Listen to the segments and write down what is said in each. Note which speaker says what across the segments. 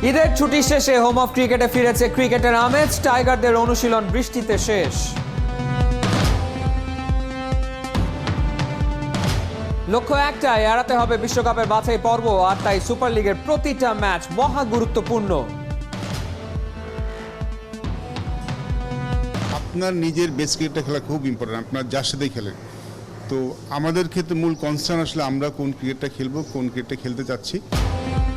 Speaker 1: ঈদের ছুটি শেষে হোম অফ ক্রিকেটে ফিরেছে ক্রিকেটের আমেজ। টাইগারদের অনুশীলন বৃষ্টিতে শেষ। লক্ষ্য একটাই, এড়াতে হবে বিশ্বকাপের বাছাই পর্ব, আর তাই সুপার লিগের প্রতিটা ম্যাচ মহা গুরুত্বপূর্ণ।
Speaker 2: আপনার নিজের বেস ক্রিকেটটা খেলা খুব ইম্পর্টেন্ট, আপনার যার সাথেই খেলেন। তো আমাদের ক্ষেত্রে মূল কনসার্ন আসলে আমরা কোন ক্রিকেটটা খেলবো, কোন ক্রিকেটটা খেলতে চাচ্ছি।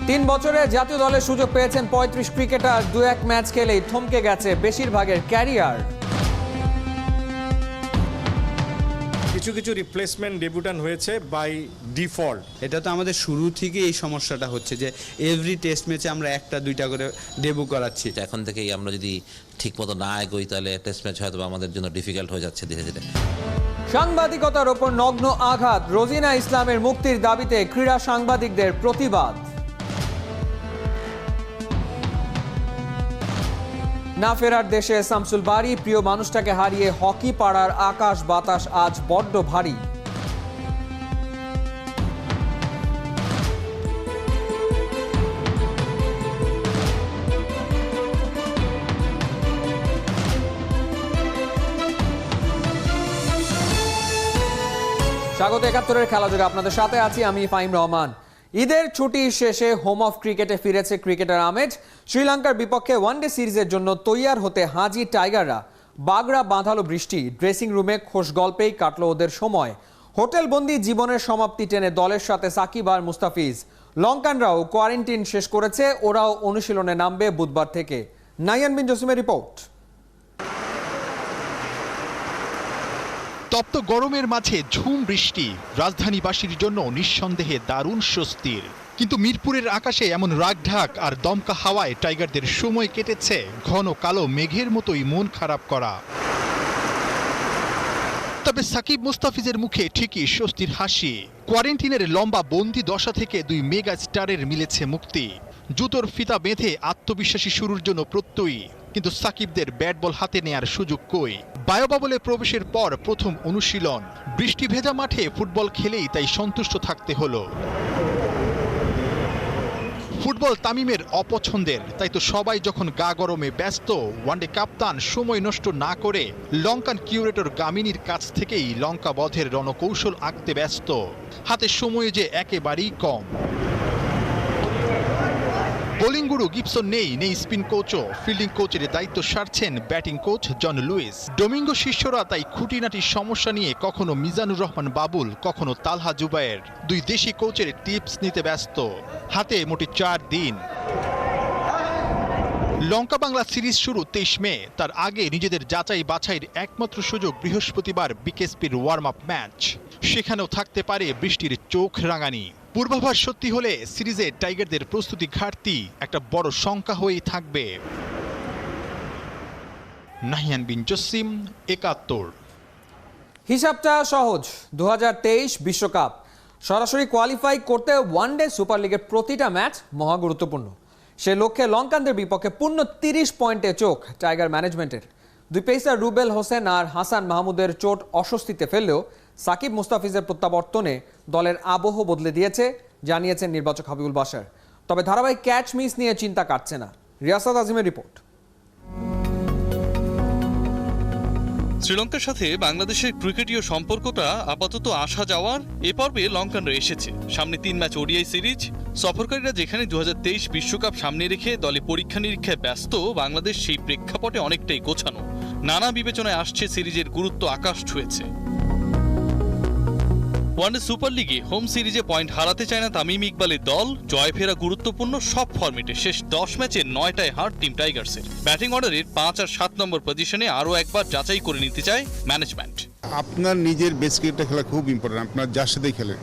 Speaker 1: 3 বছরে জাতীয় দলের সুযোগ পেয়েছেন 35 ক্রিকেটার। 2-1 ম্যাচ খেলেই থমকে গেছে বেশিরভাগের ক্যারিয়ার।
Speaker 3: কিছু কিছু রিপ্লেসমেন্ট ডেবিউটান্ট হয়েছে বাই ডিফল্ট।
Speaker 4: এটা তো আমাদের শুরু থেকে এই সমস্যাটা হচ্ছে যে এভরি টেস্ট ম্যাচে আমরা 1-2টা করে ডেবিউ করাচ্ছি।
Speaker 5: এখন থেকেই আমরা যদি ঠিকমতো না এগোই তাহলে টেস্ট ম্যাচ হয়তো আমাদের জন্য ডিফিকাল্ট হয়ে যাচ্ছে ধীরে ধীরে।
Speaker 1: সাংবাদিকতার ওপর নগ্ন আঘাত। রোজিনা ইসলামের মুক্তির দাবিতে ক্রীড়া সাংবাদিকদের প্রতিবাদ। না ফেরার দেশে শামসুল বারী, প্রিয় মানুষটাকে হারিয়ে হকি পাড়ার আকাশ বাতাস আজ বড্ড ভারী। স্বাগত ৭১-এর খেলাযোগে, আপনাদের সাথে আছি আমি ফাহিম রহমান। ঈদের ছুটির শেষে হোম অফ ক্রিকেটে ফিরেছে ক্রিকেটের আমেজ। শ্রীলঙ্কার বিপক্ষে ওয়ানডে সিরিজের জন্য তৈয়ার হতে হাজির টাইগাররা। বাগড়া বাঁধালো বৃষ্টি, ড্রেসিং রুমে খোশ গল্পেই কাটলো ওদের সময়। হোটেলবন্দি জীবনের সমাপ্তি টেনে দলের সাথে সাকিব আর মুস্তাফিজ। লঙ্কানরাও কোয়ারেন্টিন শেষ করেছে, ওরাও অনুশীলনে নামবে বুধবার থেকে। নাইয়ান বিন জসিমের রিপোর্ট।
Speaker 6: তপ্ত গরমের মাঝে ঝুম বৃষ্টি রাজধানীবাসীর জন্য নিঃসন্দেহে দারুণ স্বস্তির। কিন্তু মিরপুরের আকাশে এমন রাগঢাক আর দমকা হাওয়ায় টাইগারদের সময় কেটেছে ঘন কালো মেঘের মতোই মন খারাপ করা। তবে সাকিব মুস্তাফিজের মুখে ঠিকই স্বস্তির হাসি। কোয়ারেন্টিনের লম্বা বন্দি দশা থেকে 2 মেগা স্টারের মিলেছে মুক্তি। জুতোর ফিতা বেঁধে আত্মবিশ্বাসী শুরুর জন্য প্রত্যয়ী, কিন্তু সাকিবদের ব্যাট বল হাতে নেয়ার সুযোগ কই। বায়োবাবলে প্রবেশের পর প্রথম অনুশীলন। বৃষ্টি ভেজা মাঠে ফুটবল খেলেই তাই সন্তুষ্ট থাকতে হলো। ফুটবল তামিমের অপছন্দের, তাই তো সবাই যখন গা গরমে ব্যস্ত, ওয়ানডে কাপ্তান সময় নষ্ট না করে লঙ্কান কিউরেটর গামিনীর কাছ থেকেই লঙ্কা বধের রণকৌশল আঁকতে ব্যস্ত। হাতে সময় যে একেবারেই কম। বোলিং গুরু গিবসন নেই স্পিন কোচও। ফিল্ডিং কোচের দায়িত্ব সারছেন batting coach John Lewis. Domingo শিষ্যরা তাই খুঁটিনাটি সমস্যা নিয়ে কখনো মিজানুর রহমান বাবুল, কখনো তালহা জুবায়ের 2 দেশি কোচের টিপস নিতে ব্যস্ত। হাতে মোটে 4 দিন। লঙ্কা বাংলা সিরিজ শুরু 23 মে। তার আগে নিজেদের যাচাই বাছাইয়ের একমাত্র সুযোগ বৃহস্পতিবার বিকেএসপির ওয়ার্ম আপ ম্যাচ। সেখানেও থাকতে পারে বৃষ্টির চোখ রাঙানি। পূর্বাভাস সত্যি হলে সিরিজে টাইগারদের প্রস্তুতি ঘাটতি একটা বড় শঙ্কা হয়েই থাকবে। নাহিয়ান বিন জসিম, ৭১।
Speaker 1: হিসাবটা সহজ। 2023 বিশ্বকাপ সরাসরি কোয়ালিফাই করতে ওয়ানডে সুপার লিগের প্রতিটা ম্যাচ মহা গুরুত্বপূর্ণ। সে লক্ষ্যে লঙ্কানদের বিপক্ষে পূর্ণ 30 পয়েন্টে চোখ টাইগার ম্যানেজমেন্টের। 2 পেসার রুবেল হোসেন আর হাসান মাহমুদের চোট অস্বস্তিতে ফেললেও সাকিব মুস্তাফিজের প্রত্যাবর্তনে দলের আবহ বদলে দিয়েছে, জানিয়েছেন নির্বাচক হাবিবুল বাশার। তবে ধারাবাহিক ক্যাচ মিস নিয়ে চিন্তা কাটছে না। রিয়াসাত আজিমের রিপোর্ট।
Speaker 7: শ্রীলঙ্কার সাথে বাংলাদেশের ক্রিকেটীয় সম্পর্কটা আপাতত আসা যাওয়ার। এ পর্বে লঙ্কানরা এসেছে, সামনে 3 ম্যাচ ওডিআই সিরিজ। সফরকারীরা যেখানে 2023 বিশ্বকাপ সামনে রেখে দলে পরীক্ষা নিরীক্ষায় ব্যস্ত, বাংলাদেশ সেই প্রেক্ষাপটে অনেকটাই গোছানো। নানা বিবেচনায় আসছে সিরিজের গুরুত্ব আকাশ ছুঁয়েছে। ওয়ানডে সুপার লিগে হোম সিরিজে পয়েন্ট হারাতে চায় না তামিম ইকবালের দল। জয় ফেরা গুরুত্বপূর্ণ সব ফরম্যাটে। শেষ 10 ম্যাচে 9টায় হার টিম টাইগার্সের। ব্যাটিং অর্ডারের 5 আর 7 নম্বর পজিশনে আরও একবার যাচাই করে নিতে চায় ম্যানেজমেন্ট।
Speaker 2: আপনার নিজের বেস ক্রিকেটটা খেলা খুব ইম্পর্টেন্ট, আপনার যার সাথেই খেলেন।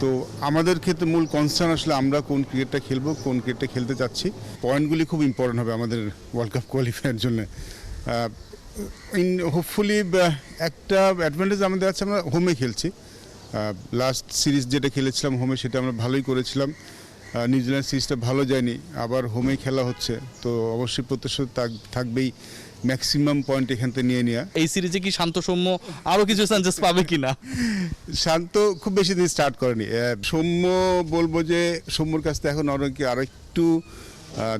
Speaker 2: তো আমাদের ক্ষেত্রে মূল কনসার্ন আসলে আমরা কোন ক্রিকেটটা খেলবো, কোন ক্রিকেটটা খেলতে চাচ্ছি। পয়েন্টগুলি খুব ইম্পর্টেন্ট হবে আমাদের ওয়ার্ল্ড কাপ কোয়ালিফাইয়ের জন্য। হোপফুলি একটা অ্যাডভান্টেজ আমাদের আছে, আমরা হোমে খেলছি। লাস্ট সিরিজ যেটা খেলেছিলাম হোমে, সেটা আমরা ভালোই করেছিলাম। নিউজিল্যান্ড সিরিজটা ভালো যায়নি, আবার হোমে খেলা হচ্ছে, তো অবশ্যই প্রত্যাশা থাকবেই ম্যাক্সিমাম পয়েন্ট এখান থেকে নিয়ে নেওয়া।
Speaker 8: এই সিরিজে কি শান্ত সৌম্য আরও কিছু চান্সেস পাবে কিনা?
Speaker 2: শান্ত খুব বেশি দিন স্টার্ট করেনি। সৌম্য বলবো যে সৌম্যর কাছ থেকে এখন অনেকে আরও একটু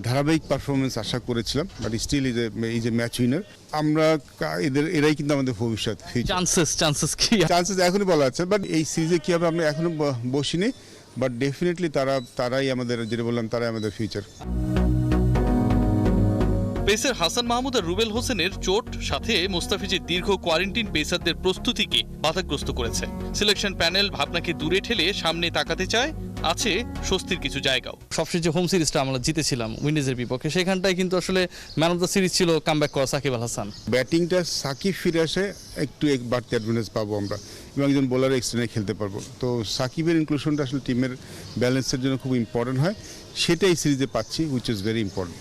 Speaker 2: ধারাবাহিক পারফরমেন্স আশা করেছিলাম, বাট স্টিল এই যে ম্যাচ উইনার আমরা এরাই কিন্তু আমাদের ভবিষ্যৎ
Speaker 8: চান্সেস কি
Speaker 2: চান্সেস এখনই বলা আছে, বাট এই সিরিজে কী হবে আমরা এখনো বসিনি, বাট ডেফিনেটলি তারাই আমাদের, যেটা বললাম, তারাই আমাদের ফিউচার।
Speaker 7: পেসার হাসান মাহমুদ আর রুবেল হোসেনের চোট সাথে মুস্তাফিজের দীর্ঘ কোয়ারেন্টিন পেসারদের প্রস্তুতিকে বাধাগ্রস্ত করেছে। সিলেকশন প্যানেল ভাবনাকে দূরে ঠেলে সামনে তাকাতে চায়, আছে স্বস্তির কিছু জায়গাও।
Speaker 8: সবশেষ যে হোম সিরিজটা আমরা জিতেছিলাম উইন্ডিজের বিপক্ষে, সেখানটায় কিন্তু আসলে ম্যান অফ দ্য সিরিজ ছিল কামব্যাক করা সাকিব আল হাসান।
Speaker 2: ব্যাটিংটা সাকিব ফিরে আসে একটু বাড়তি অ্যাডভান্টেজ পাবো আমরা, এবং একজন বোলার এক্সট্রিমে খেলতে পারবো। তো সাকিবের ইনক্লুশনটা আসলে টিমের ব্যালেন্সের জন্য খুব ইম্পর্টেন্ট হয়, সেটাই সিরিজে পাচ্ছি, which is very important.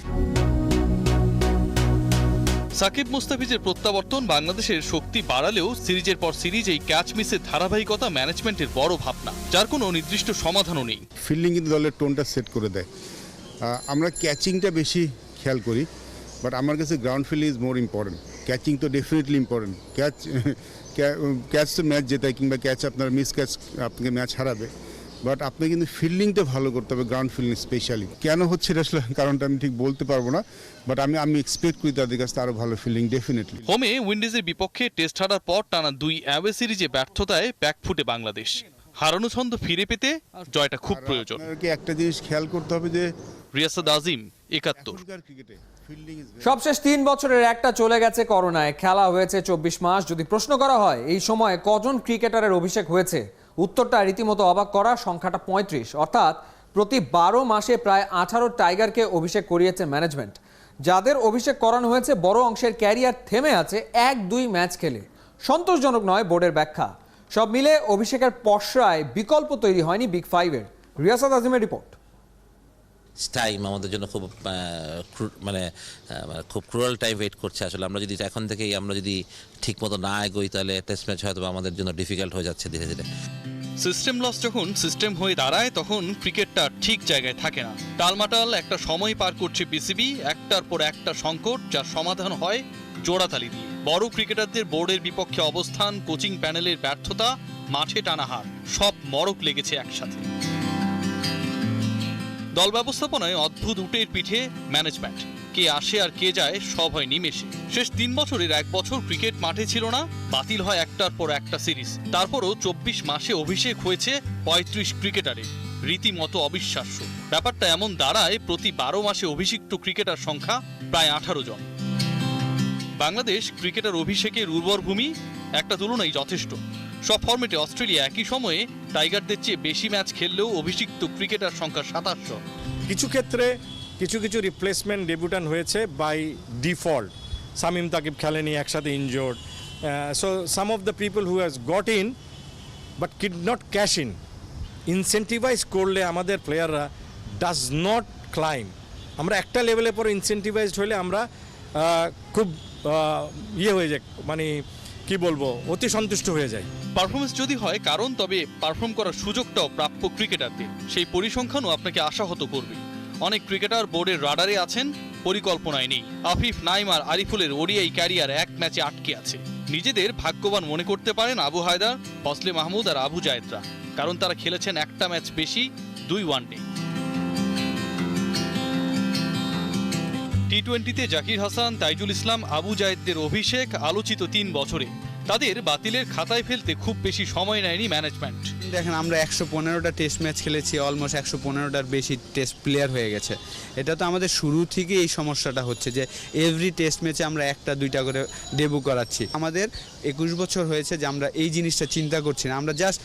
Speaker 7: Shakib মুস্তাফিজের প্রত্যাবর্তন বাংলাদেশের শক্তি বাড়ালেও সিরিজের পর সিরিজ এই ক্যাচ মিসের ধারাবাহিকতা ম্যানেজমেন্টের বড় ভাবনা, যার কোনো নির্দিষ্ট সমাধানও নেই।
Speaker 2: ফিল্ডিং কিন্তু দলের টোনটা সেট করে দেয়। আমরা ক্যাচিংটা বেশি খেয়াল করি, বাট আমার কাছে ground fielding is more important. Catching তো ডেফিনেটলি ইম্পর্টেন্ট, ক্যাচ তো ম্যাচ জেতায়, কিংবা ক্যাচ আপনার মিস ক্যাচ আপনাকে ম্যাচ হারাবে, বাট আপনি কিন্তু ফিল্ডিংটা ভালো করতে হবে, গ্রাউন্ড ফিল্ডিং স্পেশালি। কেন হচ্ছে এটা আসলে কারণটা আমি ঠিক বলতে পারবো না, বাট আমি এক্সপেক্ট করি তাদের কাছে আরও ভালো ফিল্ডিং ডেফিনেটলি।
Speaker 7: হোমে উইন্ডিজের বিপক্ষে টেস্ট হারার পর টানা 2 অ্যাওয়ে সিরিজে ব্যর্থতায় ব্যাকফুটে বাংলাদেশ। হারানো ছন্দ ফিরে পেতে জয়টা খুব প্রয়োজন।
Speaker 2: আপনাকে একটা জিনিস খেয়াল করতে হবে যে
Speaker 7: রিয়াসাদ আজিম, 71।
Speaker 2: ক্রিকেটে ফিল্ডিং ইজ
Speaker 1: সবশেষ 3 বছরের একটা চলে গেছে করোনায়, খেলা হয়েছে 24 মাস। যদি প্রশ্ন করা হয় এই সময় কজন ক্রিকেটারের অভিষেক হয়েছে, উত্তরটা রীতিমতো অবাক করা, সংখ্যাটা 35। অর্থাৎ প্রতি 12 মাসে প্রায় 18 টাইগারকে অভিষেক করিয়েছে ম্যানেজমেন্ট। যাদের অভিষেক করানো হয়েছে বড় অংশের ক্যারিয়ার থেমে আছে 1-2 ম্যাচ খেলে। সন্তোষজনক নয় বোর্ডের ব্যাখ্যা। সব মিলে অভিষেকের পসরায় বিকল্প তৈরি হয়নি বিগ ফাইভের। রিয়াসাদ আজিমের রিপোর্ট।
Speaker 5: টাইম আমাদের জন্য খুব খুব ক্রুয়াল টাইম ওয়েট করছে। আসলে আমরা যদি এখন থেকেই আমরা যদি ঠিক মতো না এগোই, তাহলে টেস্ট ম্যাচ হয়তো আমাদের জন্য ডিফিকাল্ট হয়ে যাচ্ছে ধীরে ধীরে।
Speaker 7: সিস্টেম লস যখন সিস্টেম হয়ে দাঁড়ায়, তখন ক্রিকেটটা ঠিক জায়গায় থাকে না। টালমাটাল একটা সময় পার করছে বিসিবি, একটার পর একটা সংকট, যার সমাধান হয় জোড়াতালি দিয়ে। বড় ক্রিকেটারদের বোর্ডের বিপক্ষে অবস্থান, কোচিং প্যানেলের ব্যর্থতা, মাঠে টানা হার, সব মড়ক লেগেছে একসাথে। দল ব্যবস্থাপনায় অদ্ভুত উটের পিঠে ম্যানেজমেন্ট। কে আসে আর কে যায় সব হয় নিমেষে। শেষ 3 বছরের 1 বছর ক্রিকেট মাঠে ছিল না, বাতিল হয় একটার পর একটা সিরিজ। তারপরও 24 মাসে অভিষেক হয়েছে 35 ক্রিকেটারের, রীতিমতো অবিশ্বাস্য। ব্যাপারটা এমন দাঁড়ায় প্রতি 12 মাসে অভিষিক্ত ক্রিকেটার সংখ্যা প্রায় 18 জন। বাংলাদেশ ক্রিকেটার অভিষেকের উর্বর ভূমি, একটা তুলনাই যথেষ্ট। সব ফর্মেটে অস্ট্রেলিয়া একই সময়ে টাইগারদের চেয়ে বেশি ম্যাচ খেললেও অভিষিক্ত ক্রিকেটার সংখ্যা 2700।
Speaker 3: কিছু ক্ষেত্রে কিছু রিপ্লেসমেন্ট ডেবিউটান হয়েছে বাই ডিফল্ট। শামীম তাকিব খেলেনি, একসাথে injured, so some of the people who has got in but could not cash in. Incentivise করলে আমাদের প্লেয়াররা ডাজ নট ক্লাইম। আমরা একটা লেভেলের পর ইনসেন্টিভাইজড হলে আমরা খুব হয়ে যায়, মানে কি বলবো, অতি সন্তুষ্ট হয়ে যায়।
Speaker 7: পারফরমেন্স যদি হয় কারণ, তবে পারফর্ম করার সুযোগটাও প্রাপ্য ক্রিকেটারদের। সেই পরিসংখ্যানও আপনাকে আশাহত করবে। অনেক ক্রিকেটার বোর্ডের রাডারে আছেন, পরিকল্পনায় নেই। আফিফ, নাইম আর আরিফুলের ওডিআই ক্যারিয়ার 1 ম্যাচে আটকে আছে। নিজেদের ভাগ্যবান মনে করতে পারেন আবু হায়দার, ফজলে মাহমুদ আর আবু জায়েদরা, কারণ তারা খেলেছেন একটা ম্যাচ বেশি, 2 ওয়ানডে। টি-20তে জাকির হাসান, তাইজুল ইসলাম, আবু জায়েদদের অভিষেক আলোচিত 3 বছরে। তাদের বাতিলের খাতায় ফেলতে খুব বেশি সময় নেয়নি ম্যানেজমেন্ট।
Speaker 4: দেখেন, আমরা 115টা টেস্ট ম্যাচ খেলেছি, অলমোস্ট 115টার বেশি টেস্ট প্লেয়ার হয়ে গেছে। এটা তো আমাদের শুরু থেকে এই সমস্যাটা হচ্ছে যে এভরি টেস্ট ম্যাচে আমরা 1-2টা করে ডেবু করাচ্ছি। আমাদের 21 বছর হয়েছে যে আমরা এই জিনিসটা চিন্তা করছি না, আমরা জাস্ট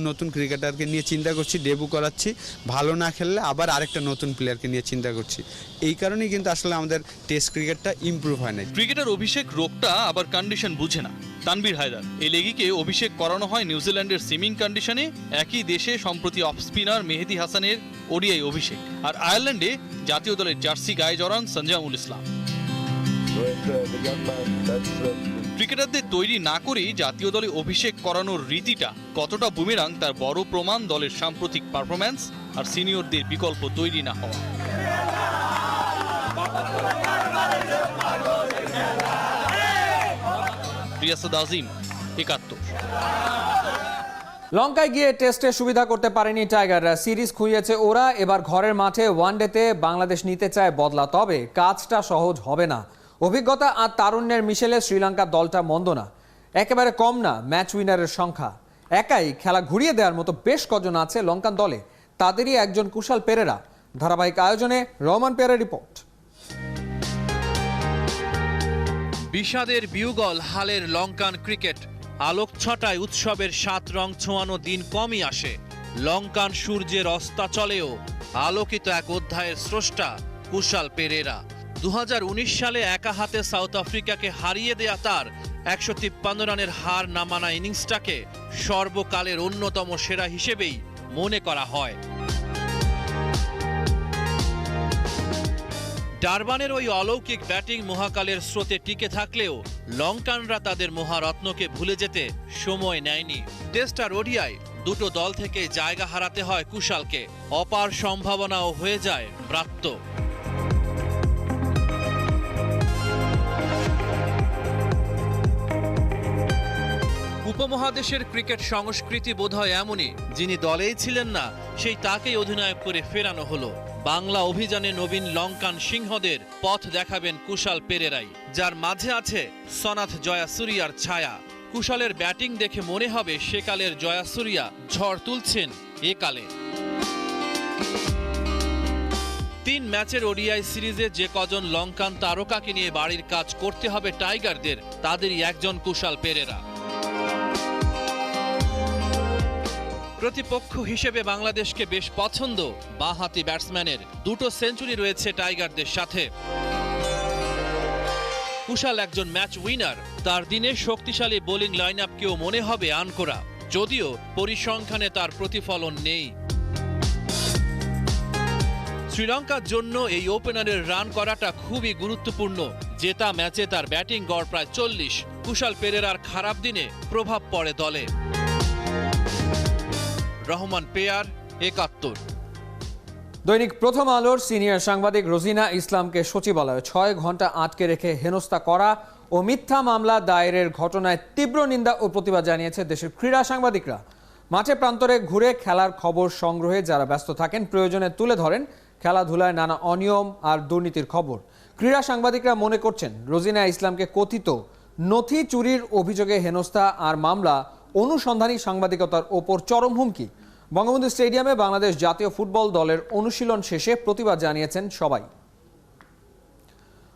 Speaker 4: নতুন ক্রিকেটারকে নিয়ে চিন্তা করছি, ডেবু করাচ্ছি, ভালো না খেললে আবার আরেকটা নতুন প্লেয়ারকে নিয়ে চিন্তা করছি। এই কারণেই কিন্তু আসলে আমাদের টেস্ট ক্রিকেটটা ইমপ্রুভ হয় না।
Speaker 7: ক্রিকেটার অভিষেক রোগটা আবার কন্ডিশন বুঝে না। তানভীর হায়দার, এই লেগিকে অভিষেক করানো হয় নিউজিল্যান্ডের সুইমিং কন্ডিশনে। একই দেশে সম্প্রতি অফ স্পিনার মেহেদী হাসানের ওডিআই অভিষেক, আর আয়ারল্যান্ডে জাতীয় দলের জার্সি গায়ে জড়ান সঞ্জামুল ইসলাম। ক্রিকেটারদের তৈরি না করেই জাতীয় দলে অভিষেক করানোর রীতিটা কতটা বুমেরাং, তার বড় প্রমাণ দলের সাম্প্রতিক পারফরম্যান্স আর সিনিয়রদের বিকল্প তৈরি না হওয়া। রিয়াসাদ আজিম, 71।
Speaker 1: লঙ্কায় গিয়ে টেস্টে সুবিধা করতে পারেনি টাইগাররা। সিরিজ খুইয়েছে ওরা। এবার ঘরের মাঠে ওয়ানডেতে বাংলাদেশ নিতে চায় বদলা, তবে কাজটা সহজ হবে না। অভিজ্ঞতা আর তারুণ্যের মিশেলে শ্রীলঙ্কার দলটা মন্দ না, একেবারে কম না ম্যাচ উইনারের সংখ্যা। একাই খেলা ঘুরিয়ে দেওয়ার মতো বেশ কজন আছে লঙ্কান দলে, তাদেরই একজন কুশাল পেরেরা। ধারাবাহিক আয়োজনে রহমান পেরের রিপোর্ট।
Speaker 9: বিষাদের বিউগল হালের লঙ্কান ক্রিকেট। আলোক ছটায় উৎসবের 7 রং ছোঁয়ানো দিন কমই আসে। লঙ্কান সূর্যের অস্তাচলেও আলোকিত এক অধ্যায়ের স্রষ্টা কুশাল পেরেরা। 2019 সালে একা হাতে সাউথ আফ্রিকাকে হারিয়ে দেয়া তার 153 রানের হার না মানা ইনিংসটাকে সর্বকালের অন্যতম সেরা হিসেবেই মনে করা হয়। ডারবানের ওই অলৌকিক ব্যাটিং মহাকালের স্রোতে টিকে থাকলেও লঙ্কানরা তাদের মহারত্নকে ভুলে যেতে সময় নেয়নি। টেস্ট আর ওডিআই দুটো দল থেকে জায়গা হারাতে হয় কুশালকে। অপার সম্ভাবনাও হয়ে যায় ব্রাত্য। উপমহাদেশের ক্রিকেট সংস্কৃতি বোধহয় এমনই, যিনি দলেই ছিলেন না সেই তাকেই অধিনায়ক করে ফেরানো হলো। বাংলা অভিযানে নবীন লঙ্কান সিংহদের পথ দেখাবেন কুশাল পেরেরাই, যার মাঝে আছে সনাথ জয়াসুরিয়ার ছায়া। কুশালের ব্যাটিং দেখে মনে হবে সেকালের জয়াসুরিয়া ঝড় তুলছেন একালে। 3 ম্যাচের ওডিআই সিরিজে যে কজন লঙ্কান তারকাকে নিয়ে বাড়ির কাজ করতে হবে টাইগারদের, তাদেরই একজন কুশাল পেরেরা। প্রতিপক্ষ হিসেবে বাংলাদেশকে বেশ পছন্দ বাঁহাতি ব্যাটসম্যানের। 2টো সেঞ্চুরি রয়েছে টাইগারদের সাথে। কুশাল একজন ম্যাচ উইনার। তার দিনে শক্তিশালী বোলিং লাইন আপকেও মনে হবে আনকোরা, যদিও পরিসংখ্যানে তার প্রতিফলন নেই। শ্রীলঙ্কার জন্য এই ওপেনারের রান করাটা খুবই গুরুত্বপূর্ণ। জেতা ম্যাচে তার ব্যাটিং গড় প্রায় 40। কুশাল পেরেরার খারাপ দিনে প্রভাব পড়ে দলে। রহমান পেয়ার, 71।
Speaker 1: দৈনিক প্রথম আলোর সিনিয়র সাংবাদিক রোজিনা ইসলামকে সচিবালয়ে 6 ঘন্টা আটকে রেখে হেনস্থা করা ও মিথ্যা মামলা দায়েরের ঘটনায় তীব্র নিন্দা ও প্রতিবাদ জানিয়েছে দেশের ক্রীড়া সাংবাদিকরা। মাঠে প্রান্তরে ঘুরে খেলার খবর সংগ্রহে যারা ব্যস্ত থাকেন, প্রয়োজনে তুলে ধরেন খেলাধুলায় নানা অনিয়ম আর দুর্নীতির খবর। ক্রীড়া সাংবাদিকরা মনে করছেন রোজিনা ইসলামকে কথিত নথি চুরির অভিযোগে হেনস্থা আর মামলা অনুসন্ধানী সাংবাদিকতার ওপর চরম হুমকি। বঙ্গবন্ধু স্টেডিয়ামে বাংলাদেশ জাতীয় ফুটবল দলের অনুশীলন শেষে প্রতিবাদ জানিয়েছেন সবাই।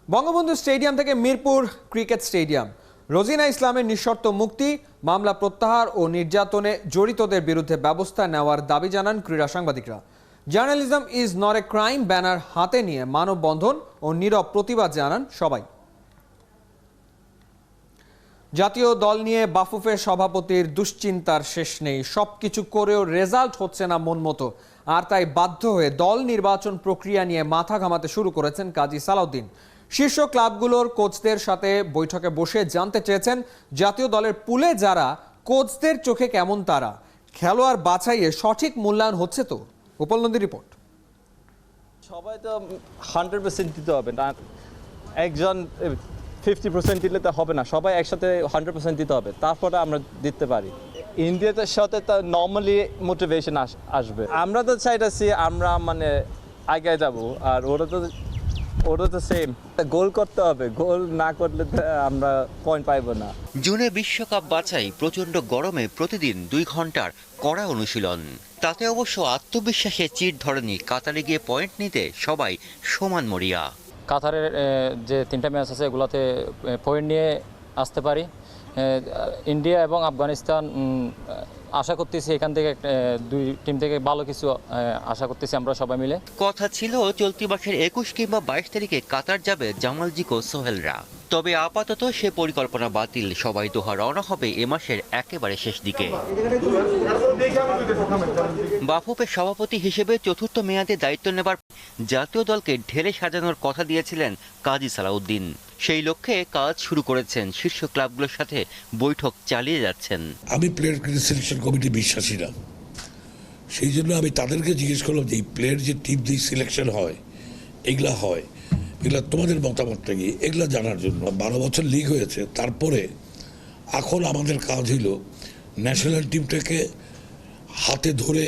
Speaker 1: বঙ্গবন্ধু স্টেডিয়াম থেকে মিরপুর ক্রিকেট স্টেডিয়াম। রোজিনা ইসলামের নিঃশর্ত মুক্তি, মামলা প্রত্যাহার ও নির্যাতনে জড়িতদের বিরুদ্ধে ব্যবস্থা নেওয়ার দাবি জানান ক্রীড়া সাংবাদিকরা। Journalism is not a crime banner হাতে নিয়ে মানববন্ধন ও নীরব প্রতিবাদ জানান সবাই। জাতীয় দল নিয়ে বাফুফের সভাপতির দুশ্চিন্তার শেষ নেই। সবকিছু করেও রেজাল্ট হচ্ছে না মন মতো, আর তাই বাধ্য হয়ে দল নির্বাচন প্রক্রিয়া নিয়ে মাথা ঘামাতে শুরু করেছেন কাজী সালাউদ্দিন। শীর্ষ ক্লাবগুলোর কোচদের সাথে বৈঠকে বসে জানতে চেয়েছেন জাতীয় দলের পুলে যারা, কোচদের চোখে কেমন তারা, খেলোয়াড় বাছাইয়ে সঠিক মূল্যায়ন হচ্ছে তো। উপল নদী রিপোর্ট।
Speaker 10: সবাই তো 100% দিতে হবে না, একজন 50% দিলে তো হবে না, সবাই একসাথে 100% দিতে হবে, তারপরে আমরা দিতে পারি। ইন্ডিয়াতে সাথে তো নর্মালি মোটিভেশন আসবে। আমরা তো চাইতেছি আমরা মানে আগে যাব, আর ওরা তো সেম, গোল করতে হবে, গোল না করলে তো আমরা পয়েন্ট পাইবো না।
Speaker 11: জুনে বিশ্বকাপ বাছাই প্রচণ্ড গরমে প্রতিদিন 2 ঘন্টার কড়া অনুশীলন। তাতে অবশ্য আত্মবিশ্বাসে চির ধরেনি কাতারে গিয়ে পয়েন্ট নিতে সবাই সমান মরিয়া।
Speaker 12: কাতারের যে 3টা ম্যাচ আছে এগুলোতে পয়েন্ট নিয়ে আসতে পারি। ইন্ডিয়া এবং আফগানিস্তান আশা করতেছি এখান থেকে 2 টিম থেকে ভালো কিছু আশা করতেছি আমরা সবাই মিলে।
Speaker 11: কথা ছিল চলতি মাসের 21 কিংবা 22 তারিখে কাতার যাবে জামাল জিকো সোহেলরা, তবে আপাতত সে পরিকল্পনা বাতিল। সবাই দোহা রওনা হবে এ মাসের একেবারে শেষ দিকে। বাফুফের সভাপতি হিসেবে 4র্থ মেয়াদে দায়িত্ব নেবার জাতীয় দলকে ঢেলে সাজানোর কথা দিয়েছিলেন কাজী সালাউদ্দিন। সেই লক্ষ্যে কাজ শুরু করেছেন, শীর্ষ ক্লাবগুলোর সাথে বৈঠক চালিয়ে যাচ্ছেন।
Speaker 13: আমি প্লেয়ার সিলেকশন কমিটি বিশ্বাসী না, সেই জন্য আমি তাদেরকে জিজ্ঞেস করলাম যে এই প্লেয়ার যে টিম দিয়ে সিলেকশন হয় এগুলা তোমাদের মতামতটা কি, এগুলা জানার জন্য। 12 বছর লিগ হয়েছে, তারপরে এখন আমাদের কাজ হলো ন্যাশনাল টিমটাকে হাতে ধরে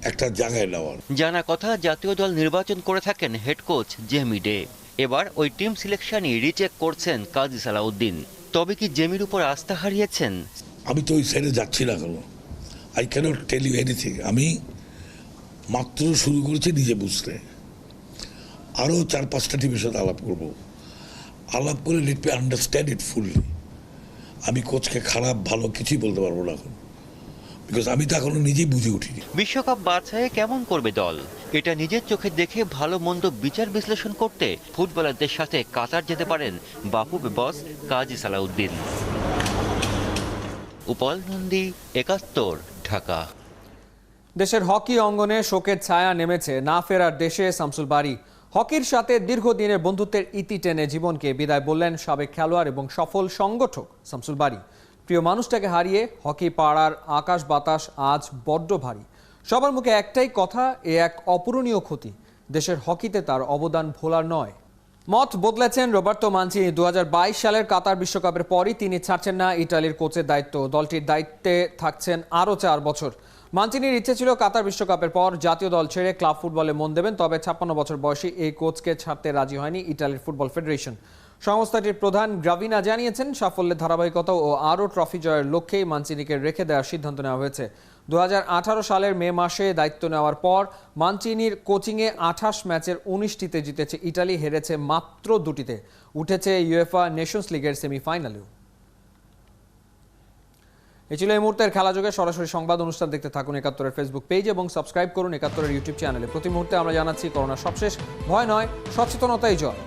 Speaker 13: একটা জায়গায় নেওয়ার।
Speaker 11: জানা কথা, জাতীয় দল নির্বাচন করে থাকেন হেড কোচ জেমি ডে। এবার ওই টিম সিলেকশনই রিচেক করছেন কাজী সালাউদ্দিন। তবে কি জেমির উপর আস্থা হারিয়েছেন?
Speaker 13: আমি তো ওই সাইডে যাচ্ছি না কেন, I can't tell you anything. আমি মাত্র শুরু করেছি নিজে বুঝতে, আরও 4-5টা টিমের সাথে আলাপ করব, আলাপ করে let me understand it fully. আমি কোচকে খারাপ ভালো কিছুই বলতে পারবো না এখন, বিকজ আমি তো এখনো নিজেই বুঝে উঠিনি।
Speaker 11: বিশ্বকাপ বাছাইয়ে কেমন করবে দল, এটা নিজের চোখে দেখে ভালো মন্দ বিচার বিশ্লেষণ করতে ফুটবলারদের সাথে কাতার যেতে পারেন বাফু বস কাজী সালাউদ্দিন। উপল নন্দী, 71, ঢাকা।
Speaker 1: দেশের হকি অঙ্গনে শোকের ছায়া নেমেছে না ফেরার দেশে শামসুল বারী। হকির সাথে দীর্ঘদিনের বন্ধুত্বের ইতি টেনে জীবনকে বিদায় বললেন সাবেক খেলোয়াড় এবং সফল সংগঠক শামসুল বারী। প্রিয় মানুষটাকে হারিয়ে হকি পাড়ার আকাশ বাতাস আজ বড্ড ভারী। সবার মুখে একটাই কথা, এ এক অপূরণীয় ক্ষতি। দেশের হকিতে তার অবদান ভোলার নয়। মত বদলেছেন রোবার্তো মানচিনি। 2022 সালের কাতার বিশ্বকাপের পরই তিনি ছাড়ছেন না ইতালির কোচের দায়িত্ব। দলটির দায়িত্বে থাকছেন আরও 4 বছর। মানচিনির ইচ্ছে ছিল কাতার বিশ্বকাপের পর জাতীয় দল ছেড়ে ক্লাব ফুটবলে মন দেবেন, তবে 56 বছর বয়সী এই কোচকে ছাড়তে রাজি হয়নি ইতালির ফুটবল ফেডারেশন। সংস্থাটির প্রধান গ্রাভিনা জানিয়েছেন, সাফল্যের ধারাবাহিকতা ও আরও ট্রফি জয়ের লক্ষ্যেই মানচিনিকে রেখে দেওয়ার সিদ্ধান্ত নেওয়া হয়েছে। 2018 সালের মে মাসে দায়িত্ব নেওয়ার পর মানচিনির কোচিংয়ে 28 ম্যাচের 19টিতে জিতেছে ইতালি, হেরেছে মাত্র 2টিতে, উঠেছে ইউএফা নেশনস লিগের সেমিফাইনালেও। এই ছিল এই মুহূর্তের খেলাযোগে। সরাসরি সংবাদ অনুষ্ঠান দেখতে থাকুন 71-এর ফেসবুক পেজ এবং সাবস্ক্রাইব করুন 71-এর ইউটিউব চ্যানেলে। প্রতি মুহূর্তে আমরা জানাচ্ছি করোনার সবশেষ। ভয় নয়, সচেতনতাই জয়।